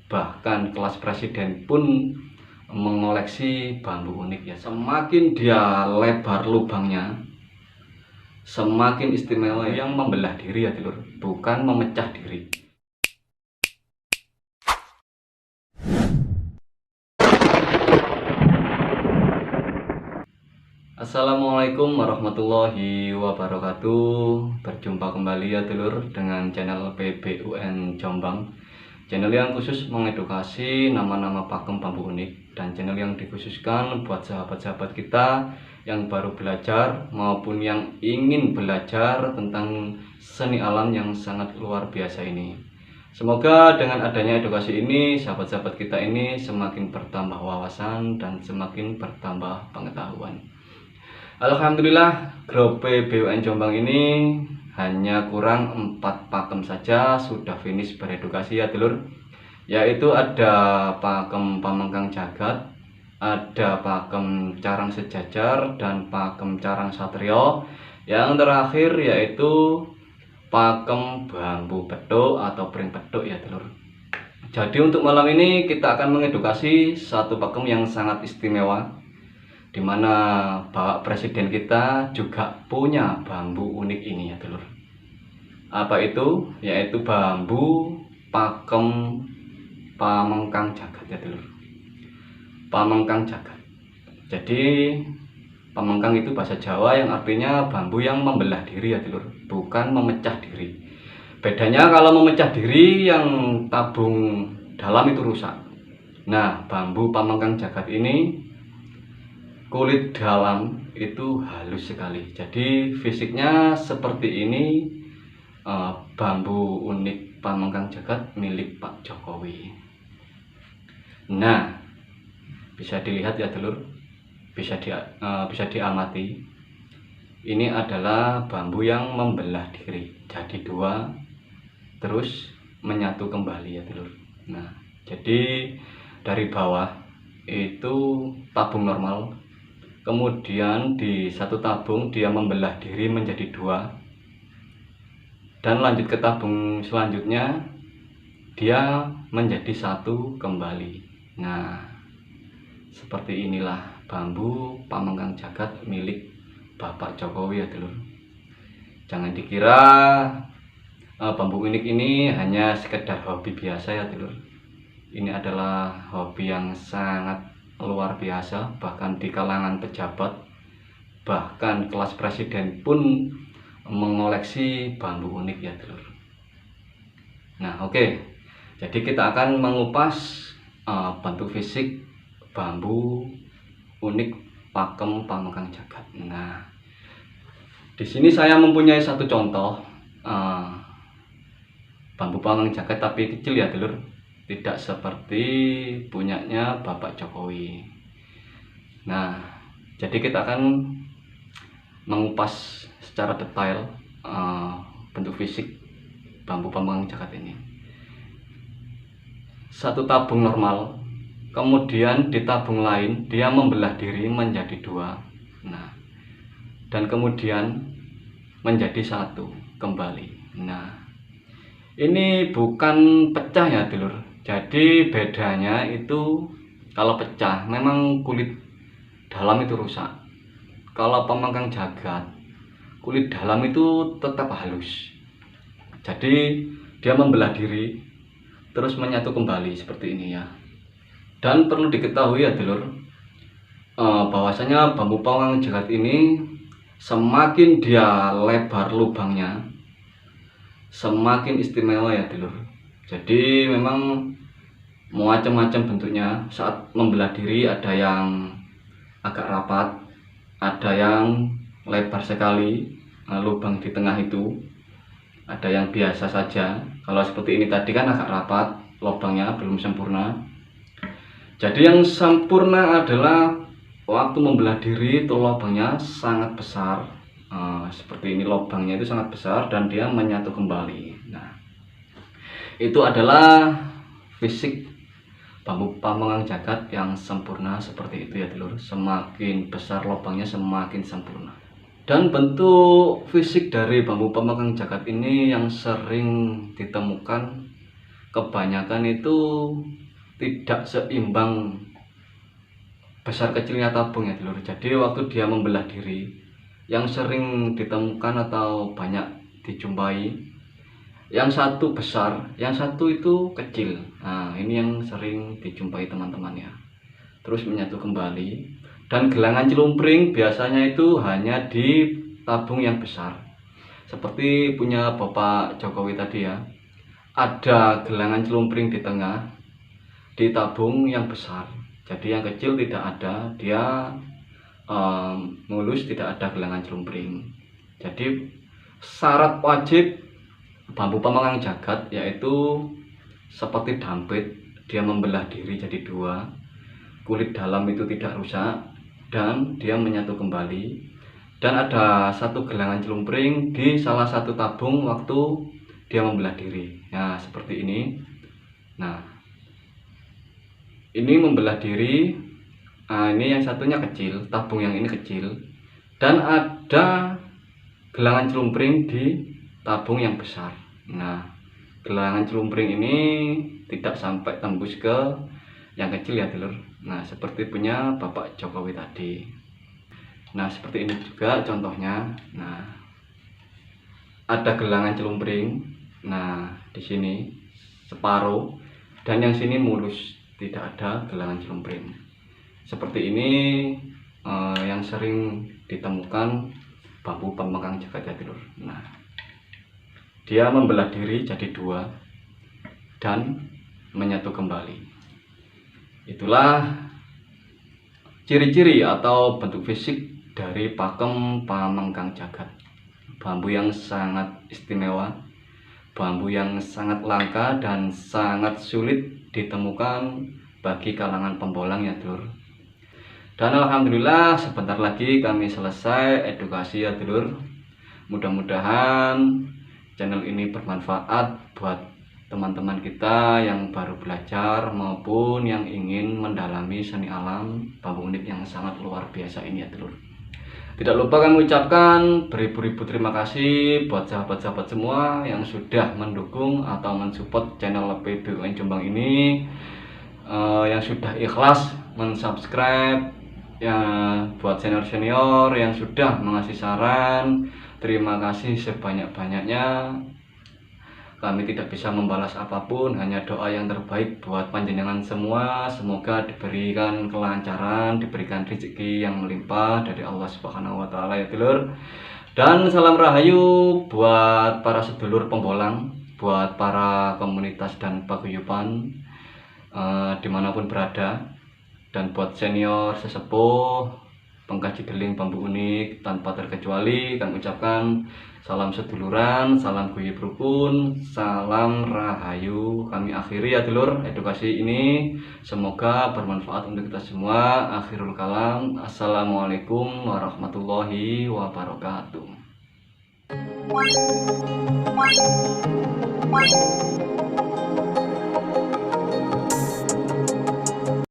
bahkan kelas presiden pun mengoleksi bambu unik ya. Semakin dia lebar lubangnya, semakin istimewa yang membelah diri ya telur, bukan memecah diri. Assalamualaikum warahmatullahi wabarakatuh. Berjumpa kembali ya telur dengan channel PBUN Jombang, channel yang khusus mengedukasi nama-nama pakem bambu unik, dan channel yang dikhususkan buat sahabat-sahabat kita yang baru belajar maupun yang ingin belajar tentang seni alam yang sangat luar biasa ini. Semoga dengan adanya edukasi ini, sahabat-sahabat kita ini semakin bertambah wawasan dan semakin bertambah pengetahuan. Alhamdulillah, grup PBUN Jombang ini hanya kurang 4 pakem saja sudah finish beredukasi ya telur. Yaitu ada pakem Pamengkang Jagat, ada pakem Carang Sejajar, dan pakem Carang Satrio. Yang terakhir yaitu pakem Bambu Petuk atau Pring Petuk ya telur. Jadi untuk malam ini kita akan mengedukasi satu pakem yang sangat istimewa, dimana Bapak Presiden kita juga punya bambu unik ini ya telur. Apa itu? Yaitu bambu pakem Pamengkang Jagat ya telur. Pamengkang Jagat. Jadi pamengkang itu bahasa Jawa yang artinya bambu yang membelah diri ya telur, bukan memecah diri. Bedanya kalau memecah diri yang tabung dalam itu rusak. Nah, bambu Pamengkang Jagat ini kulit dalam itu halus sekali. Jadi fisiknya seperti ini, bambu unik Pamengkang Jagat milik Pak Jokowi. Nah, bisa dilihat ya telur, bisa diamati. Ini adalah bambu yang membelah diri jadi dua, terus menyatu kembali ya telur. Nah, jadi dari bawah itu tabung normal, kemudian di satu tabung dia membelah diri menjadi dua, dan lanjut ke tabung selanjutnya dia menjadi satu kembali. Nah, seperti inilah bambu Pamengkang Jagat milik Bapak Jokowi ya telur. Jangan dikira bambu unik ini hanya sekedar hobi biasa ya telur. Ini adalah hobi yang sangat luar biasa, bahkan di kalangan pejabat, bahkan kelas presiden pun mengoleksi bambu unik ya telur. Nah oke, jadi kita akan mengupas bentuk fisik bambu unik pakem Pamengkang Jagat. Nah, di sini saya mempunyai satu contoh bambu Pamengkang Jagat tapi kecil ya telur, tidak seperti punyanya Bapak Jokowi. Nah, jadi kita akan mengupas secara detail bentuk fisik bambu Pamengkang Jagat ini. Satu tabung normal, kemudian di tabung lain dia membelah diri menjadi dua. Nah, dan kemudian menjadi satu kembali. Nah, ini bukan pecah ya telur. Jadi bedanya itu, kalau pecah memang kulit dalam itu rusak. Kalau Pamengkang Jagat kulit dalam itu tetap halus. Jadi dia membelah diri terus menyatu kembali seperti ini ya. Dan perlu diketahui ya telur, bahwasanya bambu Pamengkang Jagat ini semakin dia lebar lubangnya, semakin istimewa ya telur. Jadi memang macam-macam bentuknya saat membelah diri, ada yang agak rapat, ada yang lebar sekali lubang di tengah itu, ada yang biasa saja. Kalau seperti ini tadi kan agak rapat, lubangnya belum sempurna. Jadi yang sempurna adalah waktu membelah diri itu lubangnya sangat besar. Seperti ini lubangnya itu sangat besar dan dia menyatu kembali. Nah, itu adalah fisik bambu Pamengkang Jagat yang sempurna seperti itu ya telur. Semakin besar lubangnya semakin sempurna. Dan bentuk fisik dari bambu Pamengkang Jagat ini yang sering ditemukan kebanyakan itu tidak seimbang besar kecilnya tabung ya telur. Jadi waktu dia membelah diri, yang sering ditemukan atau banyak dijumpai, yang satu besar, yang satu itu kecil. Nah ini yang sering dijumpai teman-teman ya. Terus menyatu kembali, dan gelangan celumpring biasanya itu hanya di tabung yang besar, seperti punya Bapak Jokowi tadi ya. Ada gelangan celumpring di tengah di tabung yang besar, jadi yang kecil tidak ada, dia mulus, tidak ada gelangan celumpring. Jadi syarat wajib bambu pemenggang jagat yaitu seperti dampit, dia membelah diri jadi dua, kulit dalam itu tidak rusak, dan dia menyatu kembali, dan ada satu gelangan celumpring di salah satu tabung waktu dia membelah diri. Nah seperti ini. Nah ini membelah diri. Nah, ini yang satunya kecil, tabung yang ini kecil, dan ada gelangan celumpring di tabung yang besar. Nah gelangan celumpring ini tidak sampai tembus ke yang kecil ya telur. Nah seperti punya Bapak Jokowi tadi. Nah seperti ini juga contohnya. Nah ada gelangan celumpring. Nah di sini separuh, dan yang sini mulus, tidak ada gelangan celumpring. Seperti ini yang sering ditemukan bambu pemenggang jagat ya telur. Nah dia membelah diri jadi dua dan menyatu kembali. Itulah ciri-ciri atau bentuk fisik dari pakem pemenggang jagat. Bambu yang sangat istimewa, bambu yang sangat langka dan sangat sulit ditemukan bagi kalangan pembolang ya telur. Dan alhamdulillah sebentar lagi kami selesai edukasi ya telur. Mudah-mudahan channel ini bermanfaat buat teman-teman kita yang baru belajar maupun yang ingin mendalami seni alam bambu unik yang sangat luar biasa ini ya telur. Tidak lupa kami ucapkan beribu-ribu terima kasih buat sahabat-sahabat semua yang sudah mendukung atau mensupport channel PBUN Jombang ini, yang sudah ikhlas mensubscribe, ya buat senior-senior yang sudah mengasih saran, terima kasih sebanyak-banyaknya. Kami tidak bisa membalas apapun, hanya doa yang terbaik buat panjenengan semua. Semoga diberikan kelancaran, diberikan rezeki yang melimpah dari Allah Subhanahu wa Ta'ala ya telur. Dan salam rahayu buat para sedulur pembolang, buat para komunitas dan paguyuban dimanapun berada, dan buat senior sesepuh pengkaji deling bambu unik tanpa terkecuali kami ucapkan salam seduluran, salam guyub rukun, salam rahayu. Kami akhiri ya telur edukasi ini, semoga bermanfaat untuk kita semua. Akhirul kalam, assalamualaikum warahmatullahi wabarakatuh.